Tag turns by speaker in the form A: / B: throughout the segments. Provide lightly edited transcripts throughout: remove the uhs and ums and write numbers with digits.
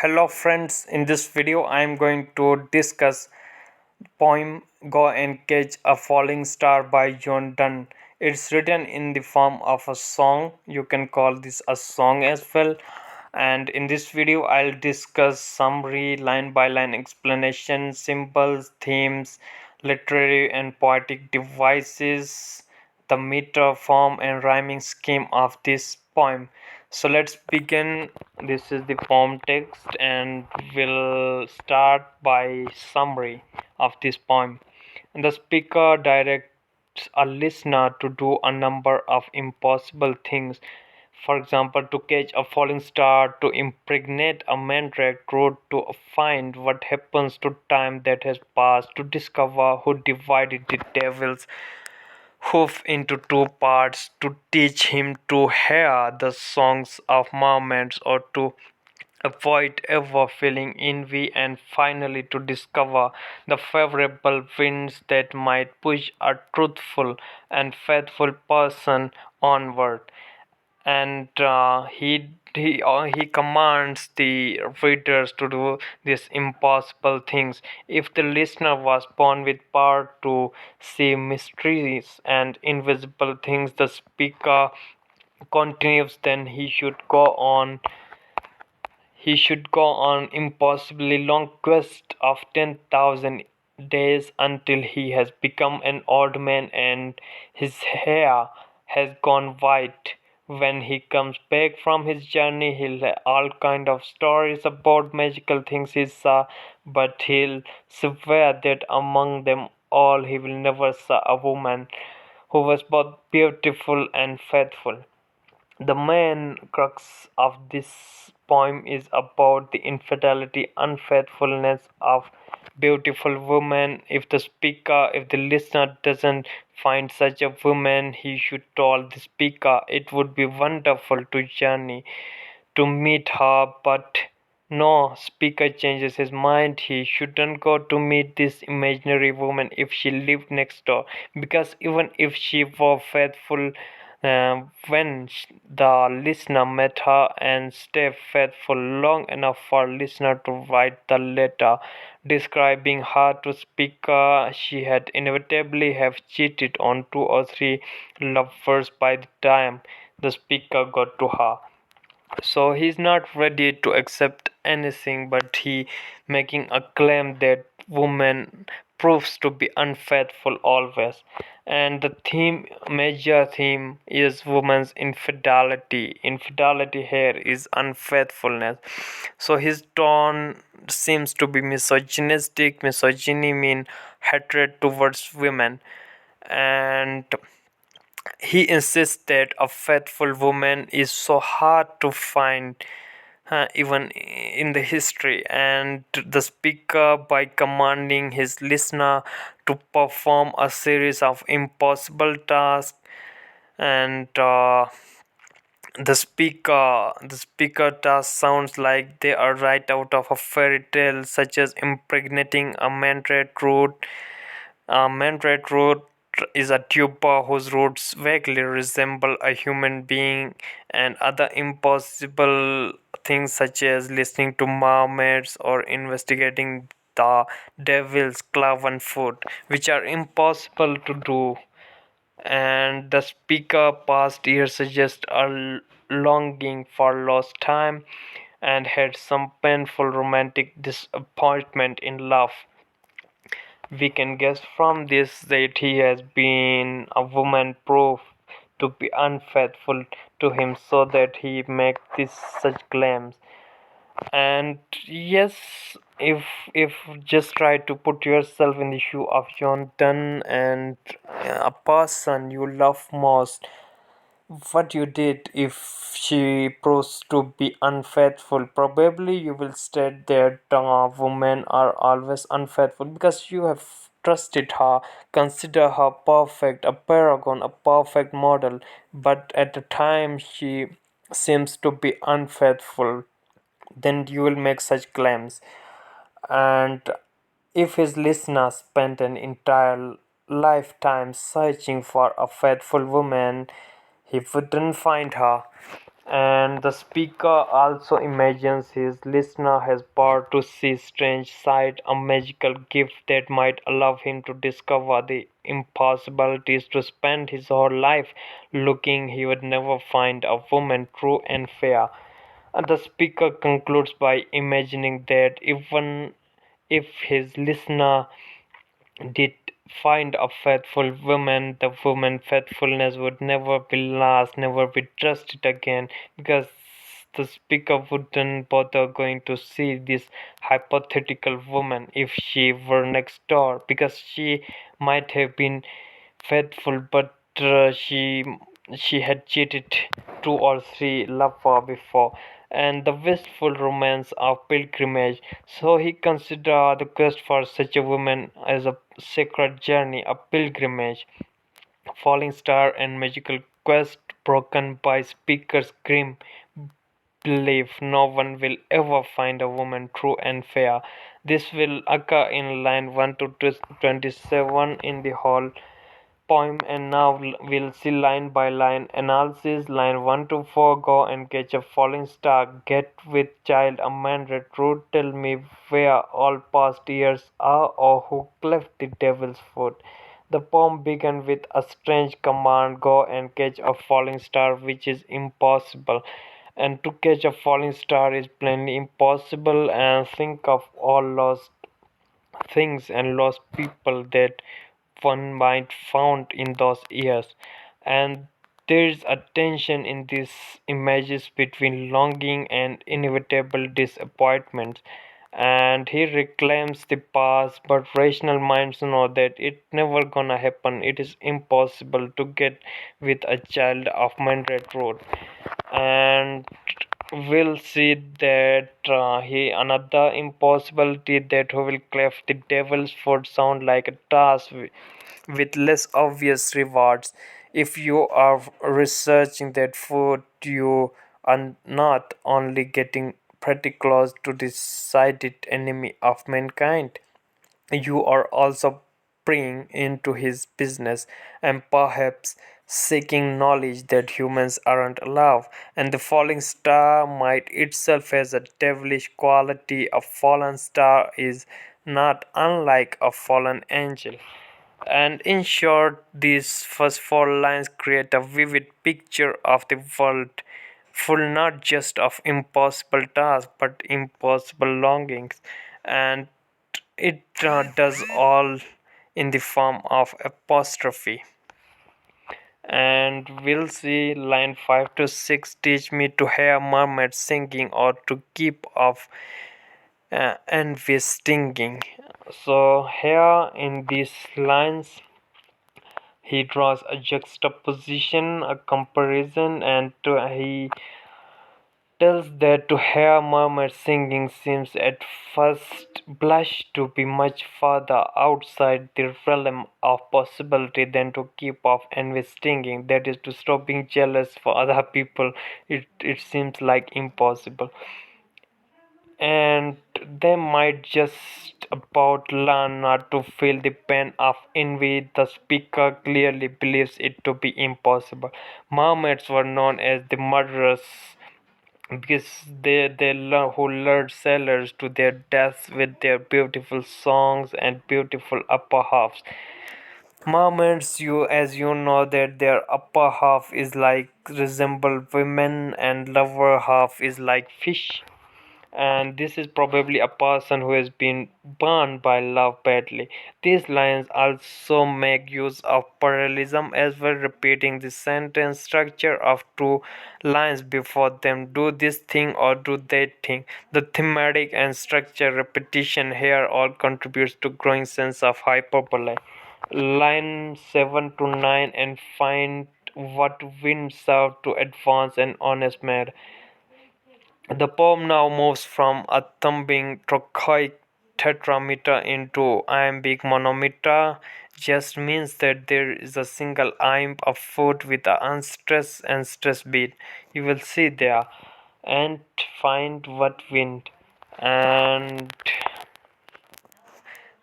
A: Hello friends, in this video I am going to discuss poem Go and Catch a Falling Star by John Donne. It's written in the form of a song. You can call this a song as well. And in this video I'll discuss summary, line by line explanation, symbols, themes, literary and poetic devices, the meter, form and rhyming scheme of this poem. So let's begin. This is the poem text and we'll start by summary of this poem. The speaker directs a listener to do a number of impossible things. For example, to catch a falling star, to impregnate a mandrake root, to find what happens to time that has passed, to discover who divided the devil's hoof into two parts, to teach him to hear the songs of mermaids, or to avoid ever feeling envy, and finally to discover the favorable winds that might push a truthful and faithful person onward. And he commands the readers to do these impossible things. If the listener was born with power to see mysteries and invisible things, the speaker continues, then he should go on impossibly long quest of 10,000 days until he has become an old man and his hair has gone white. When he comes back from his journey, he'll have all kind of stories about magical things he saw, but he'll swear that among them all he will never saw a woman who was both beautiful and faithful. The main crux of this poem is about the infidelity, unfaithfulness of beautiful women. If the listener doesn't find such a woman, he should tell the speaker it would be wonderful to journey to meet her, but no, speaker changes his mind. He shouldn't go to meet this imaginary woman if she lived next door, because even if she were faithful when the listener met her, and stay faithful long enough for listener to write the letter describing her to speaker, she had inevitably have cheated on two or three lovers by the time the speaker got to her. So he's not ready to accept anything, but he making a claim that woman proves to be unfaithful always. And the major theme is woman's infidelity here is unfaithfulness. So his tone seems to be misogynistic. Misogyny mean hatred towards women, and he insists that a faithful woman is so hard to find, even in the history, and the speaker, by commanding his listener to perform a series of impossible tasks, and the speaker task sounds like they are right out of a fairy tale, such as impregnating a mandrake root. A mandrake root is a tuber whose roots vaguely resemble a human being, and other impossible things such as listening to mermaids or investigating the devil's cloven foot, which are impossible to do. And the speaker past here suggests a longing for lost time and had some painful romantic disappointment in love. We can guess from this that he has been a woman proof to be unfaithful to him, so that he makes this such claims. And yes, if just try to put yourself in the shoe of John Donne, and a person you love most, what you did if she proves to be unfaithful. Probably you will state that women are always unfaithful because you have trusted her, consider her perfect, a paragon, a perfect model, but at the time she seems to be unfaithful, then you will make such claims. And if his listener spent an entire lifetime searching for a faithful woman, he wouldn't find her. And the speaker also imagines his listener has power to see strange sight, a magical gift that might allow him to discover the impossibilities, to spend his whole life looking he would never find a woman true and fair. And the speaker concludes by imagining that even if his listener did find a faithful woman, the woman faithfulness would never be lost, never be trusted again, because the speaker wouldn't bother going to see this hypothetical woman if she were next door, because she might have been faithful, but she had cheated two or three lovers before, and the wistful romance of pilgrimage. So he considered the quest for such a woman as a sacred journey, a pilgrimage, falling star and magical quest broken by speaker's grim belief no one will ever find a woman true and fair. This will occur in line 1 to 27 in the whole poem, and now we'll see line by line analysis. Line 1 to 4: go and catch a falling star, get with child a mandate root, tell me where all past years are, or who cleft the devil's foot. The poem began with a strange command: go and catch a falling star, which is impossible, and to catch a falling star is plainly impossible. And think of all lost things and lost people that one might found in those years. And there is a tension in these images between longing and inevitable disappointments, and he reclaims the past, but rational minds know that it never gonna happen. It is impossible to get with a child of Mandret Road. And we'll see that he another impossibility that who will cleft the devil's foot sound like a task with less obvious rewards. If you are researching that food, you are not only getting pretty close to the decided enemy of mankind, you are also prying into his business and perhaps seeking knowledge that humans aren't allowed. And the falling star might itself has a devilish quality. A fallen star is not unlike a fallen angel. And in short, these first four lines create a vivid picture of the world, full not just of impossible tasks but impossible longings. And it does all in the form of apostrophe. And we'll see line 5 to 6: teach me to hear mermaids singing, or to keep off envy stinging. So here in these lines he draws a juxtaposition, a comparison, and he tells that to hear mermaids singing seems at first blush to be much further outside the realm of possibility than to keep off envy stinging. That is, to stop being jealous for other people. It seems like impossible. And they might just about learn not to feel the pain of envy. The speaker clearly believes it to be impossible. Mermaids were known as the murderers because who lured sailors to their deaths with their beautiful songs and beautiful upper halves. Mermaids, as you know, that their upper half is like resemble women and lower half is like fish, and this is probably a person who has been burned by love badly. These lines also make use of parallelism as well, repeating the sentence structure of two lines before them: do this thing or do that thing. The thematic and structure repetition here all contributes to growing sense of hyperbole. Line 7 to 9: and find what wind serve to advance an honest man. The poem now moves from a thumping trochaic tetrameter into iambic monometer. Just means that there is a single iamb of foot with a unstressed and stressed beat. You will see there. And find what wind. And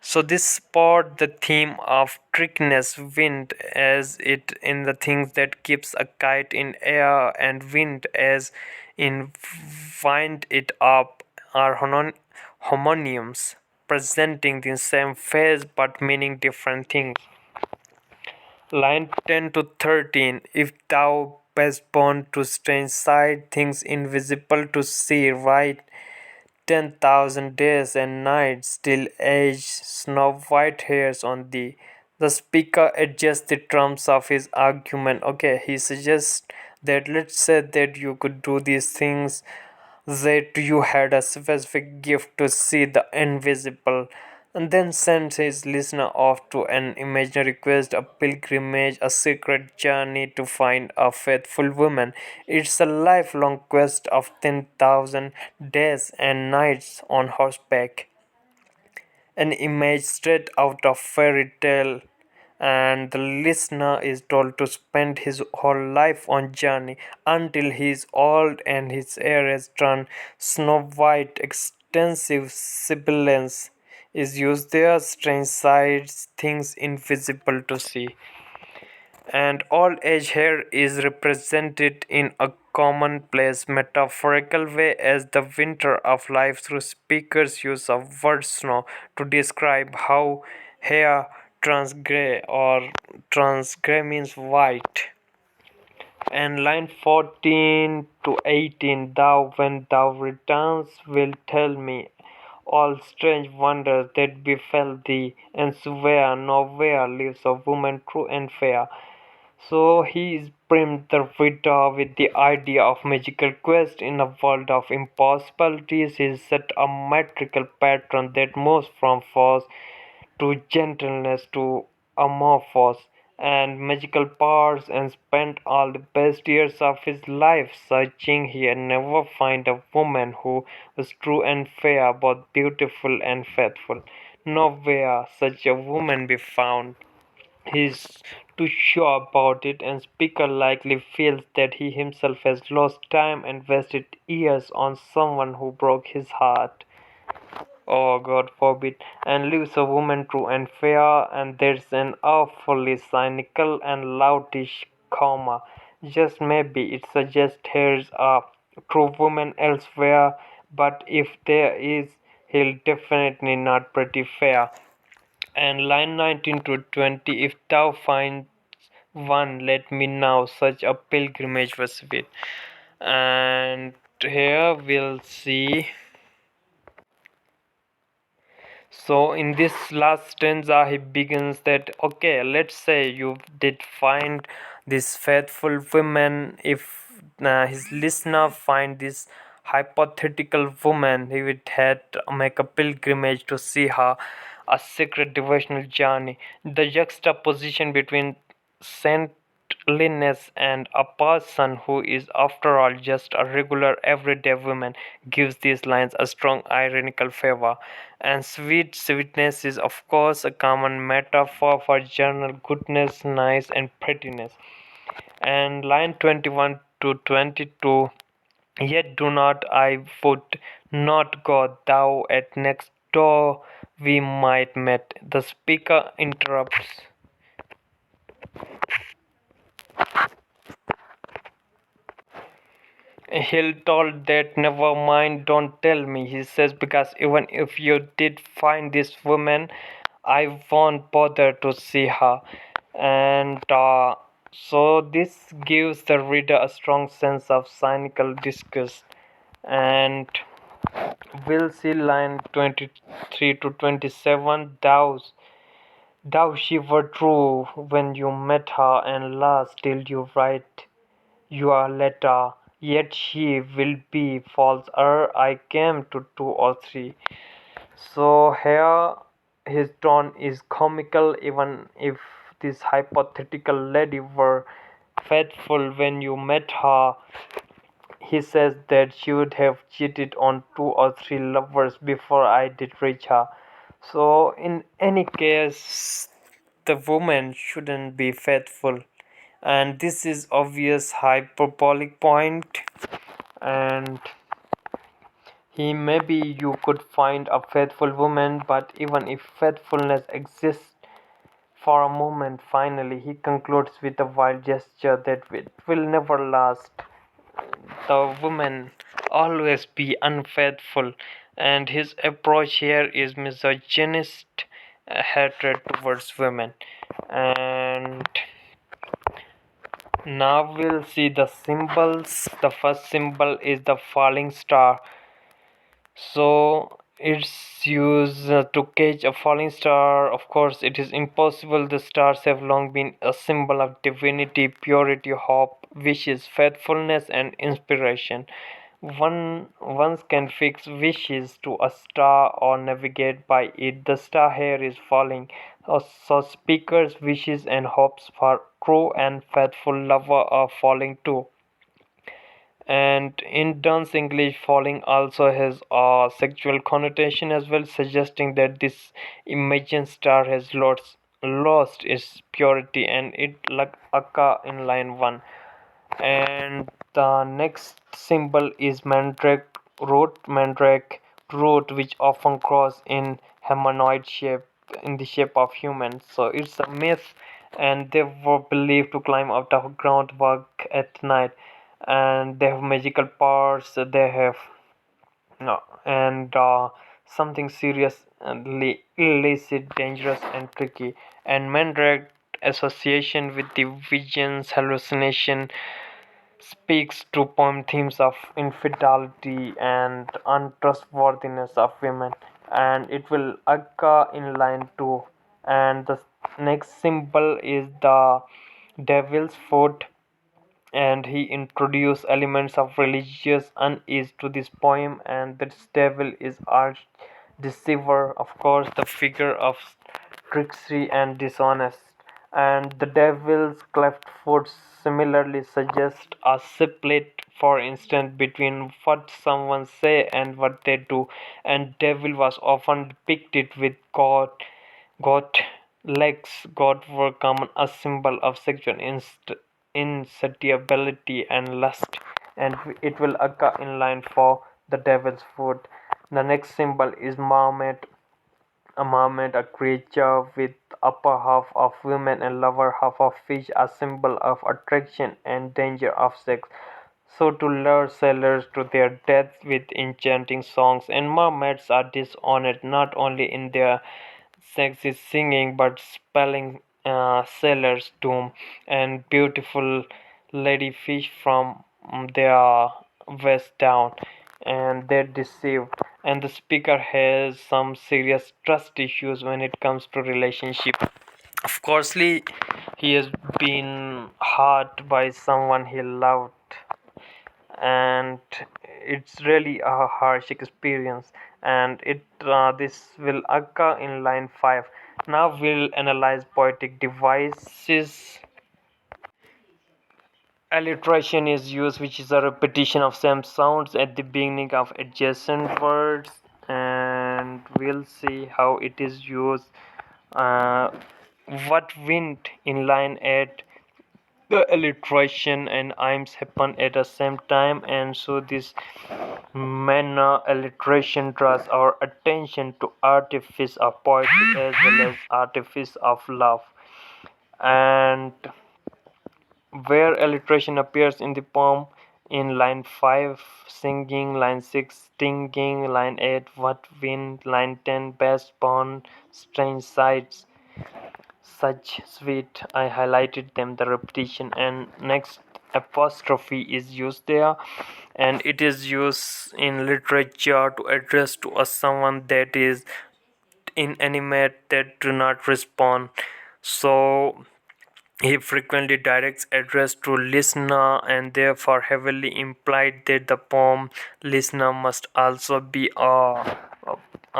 A: So this spot the theme of trickiness, wind as it in the things that keeps a kite in air, and wind as in wind it up are homonyms presenting the same phase but meaning different things. Line 10 to 13. If thou best born to strange sight, things invisible to see, right 10,000 days and nights, still age, snow white hairs on thee. The speaker adjusts the terms of his argument. Okay, he suggests that let's say that you could do these things, that you had a specific gift to see the invisible, and then sends his listener off to an imaginary quest, a pilgrimage, a secret journey to find a faithful woman. It's a lifelong quest of 10,000 days and nights on horseback, an image straight out of fairy tale, and the listener is told to spend his whole life on journey until he is old and his hair has turned snow white. Extensive sibilance is used there, strange sights, things invisible to see. And old age here is represented in a commonplace metaphorical way as the winter of life through speakers' use of word snow to describe how hair turns grey, or turns grey means white. And line 14 to 18, thou when thou returns will tell me all strange wonders that befell thee, and swear nowhere lives a woman true and fair. So he is primed the reader with the idea of magical quest in a world of impossibilities. He set a metrical pattern that moves from force to gentleness to amorphous and magical powers, and spent all the best years of his life searching. He had never find a woman who was true and fair, both beautiful and faithful. Nowhere such a woman be found. He's too sure about it, and speaker likely feels that he himself has lost time and wasted years on someone who broke his heart. Oh, God forbid, and leaves a woman true and fair, and there's an awfully cynical and loutish comma. Just maybe it suggests here's a true woman elsewhere, but if there is, he'll definitely not pretty fair. And line 19 to 20, if thou find one, let me now such a pilgrimage was with. And here we'll see. So in this last stanza, he begins that okay, let's say you did find this faithful woman. If his listener find this hypothetical woman, he would had make a pilgrimage to see her, a secret devotional journey. The juxtaposition between saintliness and a person who is after all just a regular everyday woman gives these lines a strong ironical flavor. And sweetness is of course a common metaphor for general goodness, nice and prettiness. And line 21 to 22, yet do not I would not go thou at next door we might met. The speaker interrupts. He'll told that never mind, don't tell me. He says because even if you did find this woman, I won't bother to see her. And so this gives the reader a strong sense of cynical disgust. And we'll see line 23 to 27. Thou she were true when you met her, and last till you write your letter, yet she will be false ere I came to 2 or 3. So here his tone is comical, even if this hypothetical lady were faithful when you met her. He says that she would have cheated on 2 or 3 lovers before I did reach her. So in any case, the woman shouldn't be faithful, and this is obvious hyperbolic point. And Maybe you could find a faithful woman, but even if faithfulness exists for a moment, finally he concludes with a wild gesture that it will never last. The woman always be unfaithful, and his approach here is misogynist hatred towards women. And now we'll see the symbols. The first symbol is the falling star. So it's used to catch a falling star. Of course, it is impossible. The stars have long been a symbol of divinity, purity, hope, wishes, faithfulness, and inspiration. One can fix wishes to a star or navigate by it. The star here is falling. So speakers' wishes and hopes for true and faithful lover are falling too. And in Donne's English, falling also has a sexual connotation as well, suggesting that this imagined star has lost its purity, and it like occur in line 1. And the next symbol is mandrake root, which often grows in humanoid shape, in the shape of humans. So it's a myth, and they were believed to climb out of groundwork at night, and they have magical powers. They have no, and something serious, illicit, dangerous, and tricky. And mandrake association with the visions, hallucination, speaks to poem themes of infidelity and untrustworthiness of women, and it will occur in line 2. And the next symbol is the devil's foot, and he introduced elements of religious unease to this poem. And this devil is arch deceiver, of course, the figure of trickstery and dishonest. And the devil's cleft foot similarly suggests a split, for instance, between what someone say and what they do. And devil was often depicted with goat legs. Goat were common a symbol of sexual insatiability and lust, and it will occur in line for the devil's foot. The next symbol is Mahomet, a creature with upper half of woman and lower half of fish, a symbol of attraction and danger of sex. So to lure sailors to their death with enchanting songs, and mermaids are dishonored not only in their sexy singing but spelling sailors' doom, and beautiful lady fish from their waist down, and they're deceived. And the speaker has some serious trust issues when it comes to relationship. Of course, he has been hurt by someone he loved, and it's really a harsh experience. And it this will occur in line 5. Now we'll analyze poetic devices. Alliteration is used, which is a repetition of same sounds at the beginning of adjacent words, and we'll see how it is used. uh, what wind in line 8, the alliteration and ims happen at the same time, and so this manner alliteration draws our attention to artifice of poetry as well as artifice of love. And where alliteration appears in the poem: in line 5, singing; line 6, stinging; line 8, what wind; line 10, best born; strange sights, such sweet, I highlighted them, the repetition. And next, apostrophe is used there, and it is used in literature to address to a someone that is inanimate, that do not respond. So he frequently directs address to listener, and therefore heavily implied that the poem listener must also be a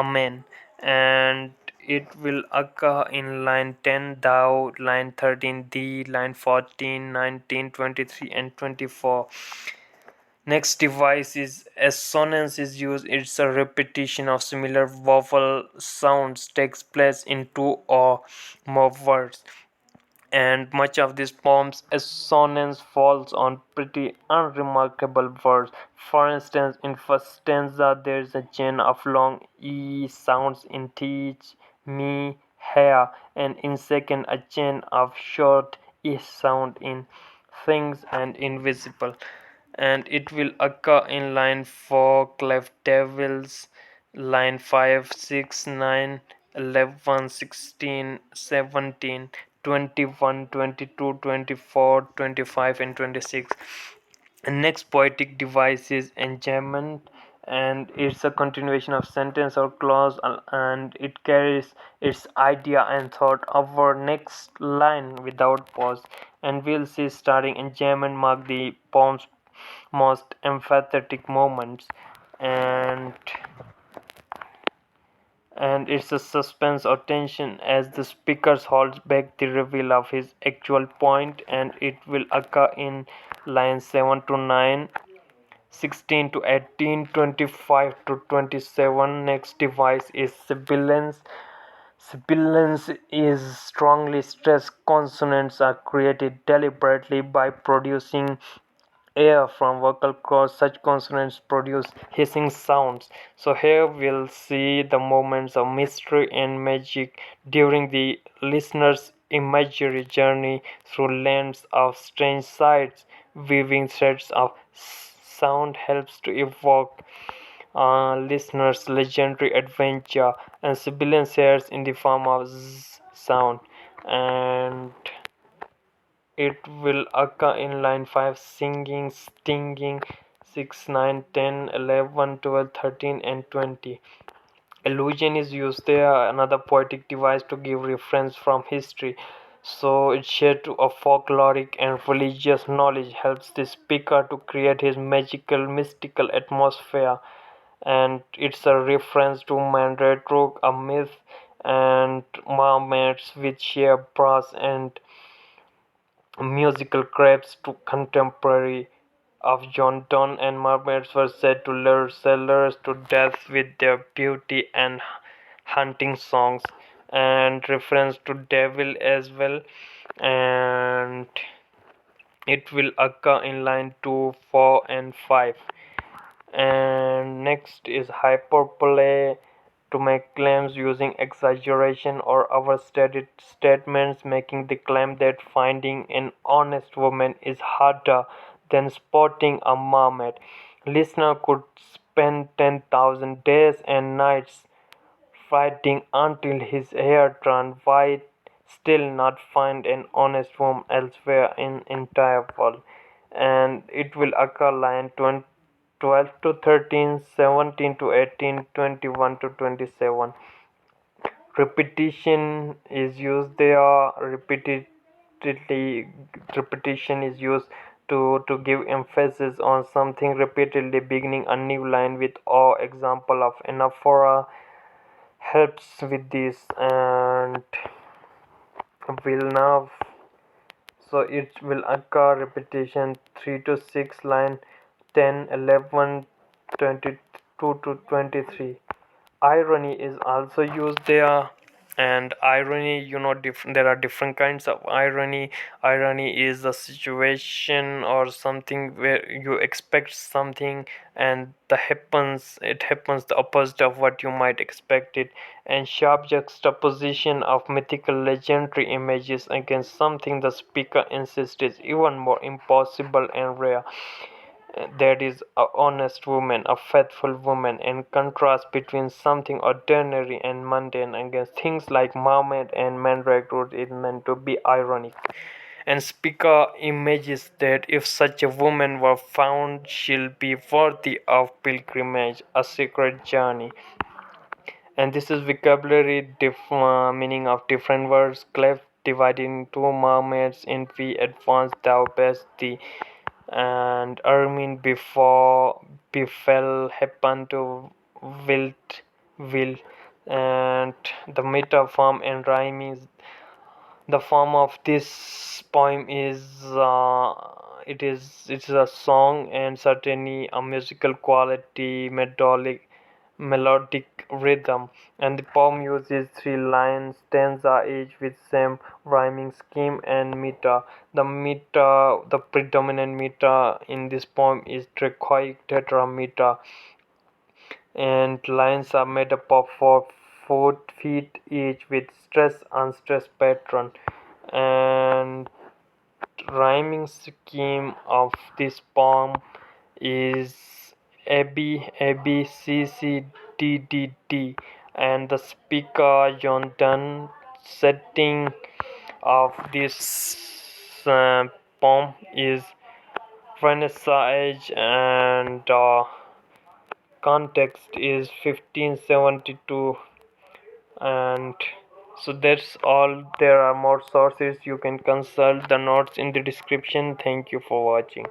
A: man. And it will occur in line 10, thou; line 13, thee; line 14, 19, 23, and 24. Next device is assonance is used. It's a repetition of similar vowel sounds takes place in two or more words. and much of this poem's assonance falls on pretty unremarkable words. For instance, in first stanza there is a chain of long e sounds in teach, me, hair, and in second a chain of short e sound in things and invisible, and it will occur in line 4 clef devils, line 5, 6, 9, 11, 16, 17, 21, 22, 24, 25, and 26. And next poetic device is enchantment, and it's a continuation of sentence or clause, and it carries its idea and thought over next line without pause. And we'll see starting enchantment mark the poem's most emphatic moments, and it's a suspense or tension as the speaker holds back the reveal of his actual point, and it will occur in lines 7 to 9, 16 to 18, 25 to 27. Next device is sibilance. Sibilance is strongly stressed consonants are created deliberately by producing air from vocal cords. Such consonants produce hissing sounds. So here we'll see the moments of mystery and magic during the listener's imaginary journey through lands of strange sights. Weaving threads of sound helps to evoke listeners' legendary adventure, and sibilance shares in the form of sound, and it will occur in line 5 singing, stinging, 6, 9, 10, 11, 12, 13, and 20. Allusion is used there, another poetic device to give reference from history. So it's shared to a folkloric and religious knowledge helps the speaker to create his magical, mystical atmosphere. And it's a reference to Mandrake, a myth, and mermaids with sheer brass and musical crafts to contemporary of John Donne, and mermaids were said to lure sailors to death with their beauty and hunting songs, and reference to devil as well, and it will occur in line 2, 4, and 5. And next is hyperbole, to make claims using exaggeration or overstated statements, making the claim that finding an honest woman is harder than spotting a mermaid. Listener could spend 10,000 days and nights fighting until his hair turned white, still not find an honest woman elsewhere in entire world. And it will occur line 12 to 13, 17 to 18, 21 to 27. Repetition is used there. Repetition is used to give emphasis on something repeatedly. Beginning a new line with or example of anaphora helps with this, and will now, so it will occur repetition 3 to 6, line 10, 11, 22 to 23. Irony is also used there, and irony, there are different kinds of irony. Irony is a situation or something where you expect something and it happens the opposite of what you might expect it. And sharp juxtaposition of mythical legendary images against something the speaker insists is even more impossible and rare, that is a honest woman, a faithful woman, and contrast between something ordinary and mundane against things like mermaid and mandrake root is meant to be ironic. And speaker imagines that if such a woman were found, she'll be worthy of pilgrimage, a sacred journey. And this is vocabulary meaning of different words. Cleft divided into mermaids in we advance thou best thee, and Ermine before befell happened to wilt will, and the meta form and rhyme is the form of this poem is it's a song and certainly a musical quality melodic, melodic rhythm, and the poem uses three lines stanza each with same rhyming scheme and meter. The predominant meter in this poem is trichoic tetrameter, and lines are made up of 4 feet each with stress unstressed pattern. And rhyming scheme of this poem is ABCCDDD, and the speaker John Donne. Setting of this poem is Renaissance age, and context is 1572. And so that's all. There are more sources, you can consult the notes in the description. Thank you for watching.